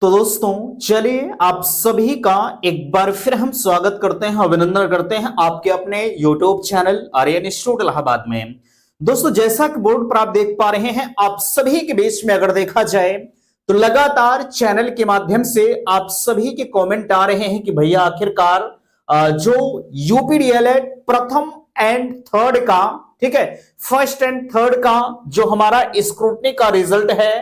तो दोस्तों चलिए आप सभी का एक बार फिर हम स्वागत करते हैं, अभिनंदन करते हैं आपके अपने YouTube channel Aryan institute Allahabad में। दोस्तों जैसा कि बोर्ड पर आप देख पा रहे हैं, आप सभी के बीच में अगर देखा जाए तो लगातार चैनल के माध्यम से आप सभी के कमेंट आ रहे हैं कि भैया आखिरकार जो यूपीडीएलएड प्रथम एंड थर्ड का, ठीक है, फर्स्ट एंड थर्ड का जो हमारा स्क्रूटनी का रिजल्ट है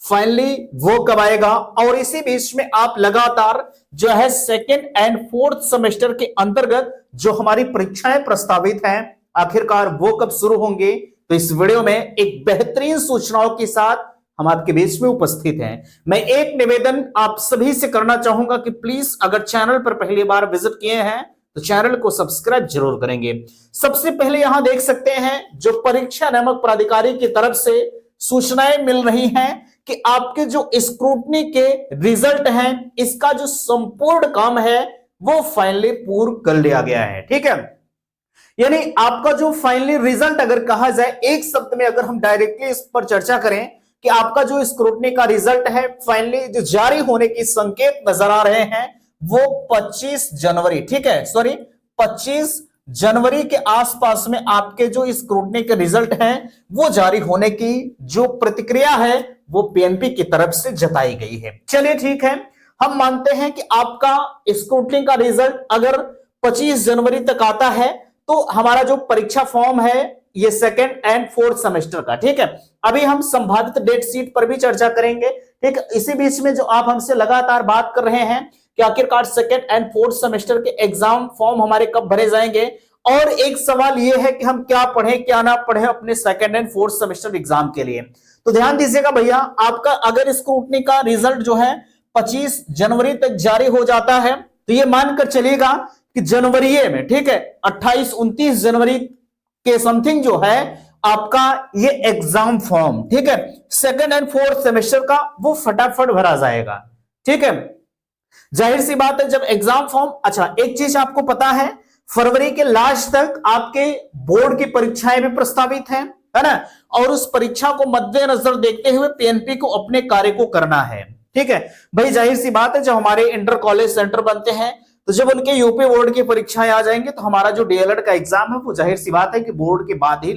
फाइनली वो कब आएगा। और इसी बीच में आप लगातार जो है सेकेंड एंड फोर्थ सेमेस्टर के अंतर्गत जो हमारी परीक्षाएं प्रस्तावित हैं आखिरकार वो कब शुरू होंगे। तो इस वीडियो में एक बेहतरीन सूचनाओं के साथ हम आपके बीच में उपस्थित हैं। मैं एक निवेदन आप सभी से करना चाहूंगा कि प्लीज अगर चैनल पर पहली बार विजिट किए हैं तो चैनल को सब्सक्राइब जरूर करेंगे। सबसे पहले यहां देख सकते हैं जो परीक्षा नियामक प्राधिकारी की तरफ से सूचनाएं मिल रही हैं कि आपके जो स्क्रूटनी के रिजल्ट हैं इसका जो संपूर्ण काम है वो फाइनली पूर्ण कर लिया गया है। ठीक है, यानी आपका जो फाइनली रिजल्ट अगर कहा जाए एक शब्द में, अगर हम डायरेक्टली इस पर चर्चा करें कि आपका जो स्क्रूटनी का रिजल्ट है फाइनली जो जारी होने की संकेत नजर आ रहे हैं वो 25 जनवरी, ठीक है, सॉरी 25 जनवरी के आसपास में आपके जो स्क्रूटनी के रिजल्ट हैं वो जारी होने की जो प्रतिक्रिया है वो पीएनपी की तरफ से जताई गई है। चलिए ठीक है, हम मानते हैं कि आपका स्क्रूटनी का रिजल्ट अगर 25 जनवरी तक आता है तो हमारा जो परीक्षा फॉर्म है ये सेकेंड एंड फोर्थ सेमेस्टर का, ठीक है, अभी हम संभावित डेट शीट पर भी चर्चा करेंगे। ठीक है, इसी बीच में जो आप हमसे लगातार बात कर रहे हैं कि आखिरकार सेकेंड एंड फोर्थ सेमेस्टर के एग्जाम फॉर्म हमारे कब भरे जाएंगे, और एक सवाल यह है कि हम क्या पढ़ें क्या ना पढ़ें अपने second and fourth semester exam के लिए। तो ध्यान दीजिएगा भैया, आपका अगर स्क्रूटनी का रिजल्ट जो है 25 जनवरी तक जारी हो जाता है तो ये मानकर चलिएगा कि जनवरी में, ठीक है, 28-29 जनवरी के समथिंग जो है आपका ये एग्जाम फॉर्म, ठीक है, सेकेंड एंड फोर्थ सेमेस्टर का वो फटाफट भरा जाएगा। ठीक है, जाहिर सी बात है जब एग्जाम फॉर्म, अच्छा एक चीज आपको पता है फरवरी के लास्ट तक आपके बोर्ड की परीक्षाएं भी प्रस्तावित हैं, है ना, और उस परीक्षा को मद्देनजर देखते हुए पीएनपी को अपने कार्य को करना है। ठीक है भाई, जाहिर सी बात है जब हमारे इंटर कॉलेज सेंटर बनते हैं तो जब उनके यूपी बोर्ड की परीक्षाएं आ जाएंगे तो हमारा जो डीएलएड का एग्जाम है वो जाहिर सी बात है कि बोर्ड के बाद ही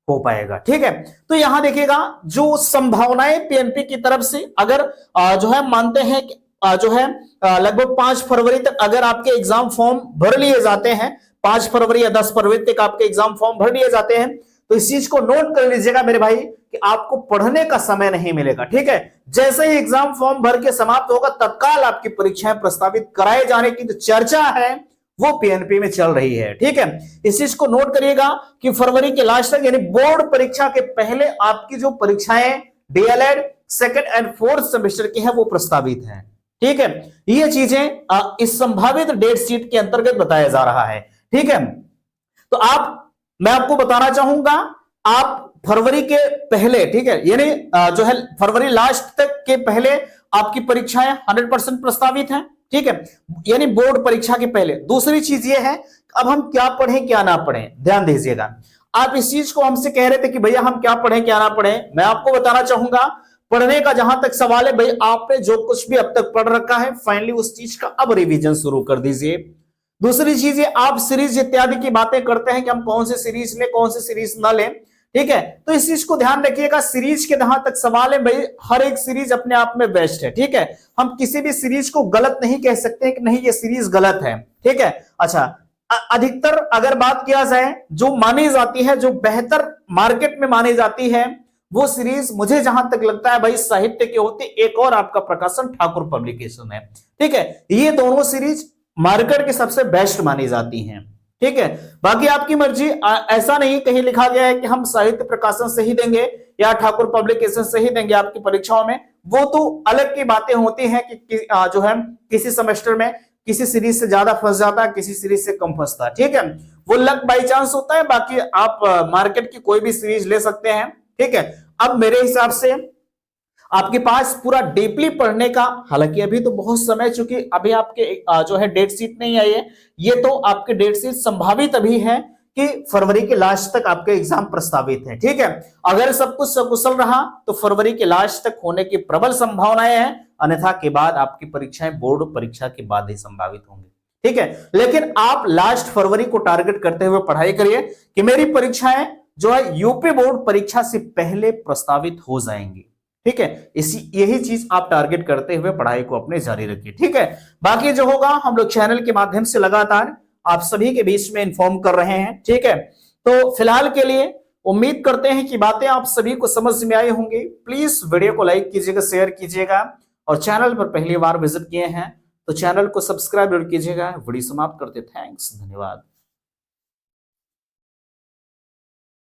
हो पाएगा। ठीक है, तो यहां देखिएगा जो संभावनाएं पीएनपी की तरफ से अगर जो है मानते हैं कि जो है लगभग 5 फरवरी तक अगर आपके एग्जाम फॉर्म भर लिए जाते हैं, 5 फरवरी या 10 फरवरी तक आपके एग्जाम फॉर्म भर लिए जाते हैं तो इस चीज को नोट कर लीजिएगा मेरे भाई कि आपको पढ़ने का समय नहीं मिलेगा। ठीक है, जैसे ही एग्जाम फॉर्म भर के समाप्त होगा तत्काल आपकी परीक्षाएं प्रस्तावित कराए जाने की जो चर्चा है वो पीएनपी में चल रही है। ठीक है, इस चीज को नोट करिएगा कि फरवरी के लास्ट तक यानी बोर्ड परीक्षा के पहले आपकी जो परीक्षाएं DElEd second and fourth semester की है वो प्रस्तावित है। ठीक है, ये चीजें इस संभावित डेट शीट के अंतर्गत बताया जा रहा है। ठीक है, तो मैं आपको बताना चाहूंगा आप फरवरी के पहले, ठीक है, यानी जो है फरवरी लास्ट तक के पहले आपकी परीक्षाएं 100% प्रस्तावित हैं। ठीक है, यानी बोर्ड परीक्षा के पहले। दूसरी चीज ये है अब हम क्या पढ़ें क्या ना पढ़ें, ध्यान दीजिएगा। आप इस चीज को हमसे कह रहे थे कि भैया हम क्या पढ़ें क्या ना पढ़ें, मैं आपको बताना चाहूंगा पढ़ने का जहां तक सवाल है भाई आपने जो कुछ भी अब तक पढ़ रखा है फाइनली उस चीज का अब रिवीजन शुरू कर दीजिए। दूसरी चीज है आप सीरीज इत्यादि की बातें करते हैं कि हम कौन सी सीरीज लें कौन सी सीरीज ना लें। ठीक है, तो इस चीज को ध्यान रखिएगा, सीरीज के जहां तक सवाल है भाई हर एक सीरीज अपने आप में बेस्ट है। ठीक है, हम किसी भी सीरीज को गलत नहीं कह सकते कि नहीं ये सीरीज गलत है। ठीक है, अच्छा अधिकतर अगर बात किया जाए जो मानी जाती है, जो बेहतर मार्केट में मानी जाती है वो सीरीज मुझे जहां तक लगता है भाई साहित्य की होती, एक और आपका प्रकाशन ठाकुर पब्लिकेशन है। ठीक है, ये दोनों सीरीज मार्केट की सबसे बेस्ट मानी जाती हैं। ठीक है, बाकी आपकी मर्जी, ऐसा नहीं कहीं लिखा गया है कि हम साहित्य प्रकाशन से ही देंगे या ठाकुर पब्लिकेशन से ही देंगे आपकी परीक्षाओं में, वो तो अलग की बातें होती हैं कि जो है किसी सेमेस्टर में किसी सीरीज से ज्यादा फंस जाता है किसी सीरीज से कम फंसता है। ठीक है, वो लक बाई चांस होता है, बाकी आप मार्केट की कोई भी सीरीज ले सकते हैं। ठीक है, अब मेरे हिसाब से आपके पास पूरा डीपली पढ़ने का, हालांकि अभी तो बहुत समय, चूंकि अभी आपके जो है डेट शीट नहीं आई है, ये तो आपके डेट शीट संभावित अभी है कि फरवरी के लास्ट तक आपके एग्जाम प्रस्तावित है। ठीक है, अगर सब कुछ सकुशल रहा तो फरवरी के लास्ट तक होने की प्रबल संभावनाएं हैं, अन्यथा के बाद आपकी परीक्षाएं बोर्ड परीक्षा के बाद ही संभावित होंगी। ठीक है, लेकिन आप लास्ट फरवरी को टारगेट करते हुए पढ़ाई करिए कि मेरी परीक्षाएं जो है यूपी बोर्ड परीक्षा से पहले प्रस्तावित हो जाएंगी। ठीक है, यही चीज आप टारगेट करते हुए पढ़ाई को अपने जारी रखिए। ठीक है, बाकी जो होगा हम लोग चैनल के माध्यम से लगातार आप सभी के बीच में इन्फॉर्म कर रहे हैं। ठीक है, तो फिलहाल के लिए उम्मीद करते हैं कि बातें आप सभी को समझ में आई होंगी। प्लीज वीडियो को लाइक कीजिएगा, शेयर कीजिएगा और चैनल पर पहली बार विजिट किए हैं तो चैनल को सब्सक्राइब कीजिएगा। वीडियो समाप्त करते, थैंक्स, धन्यवाद।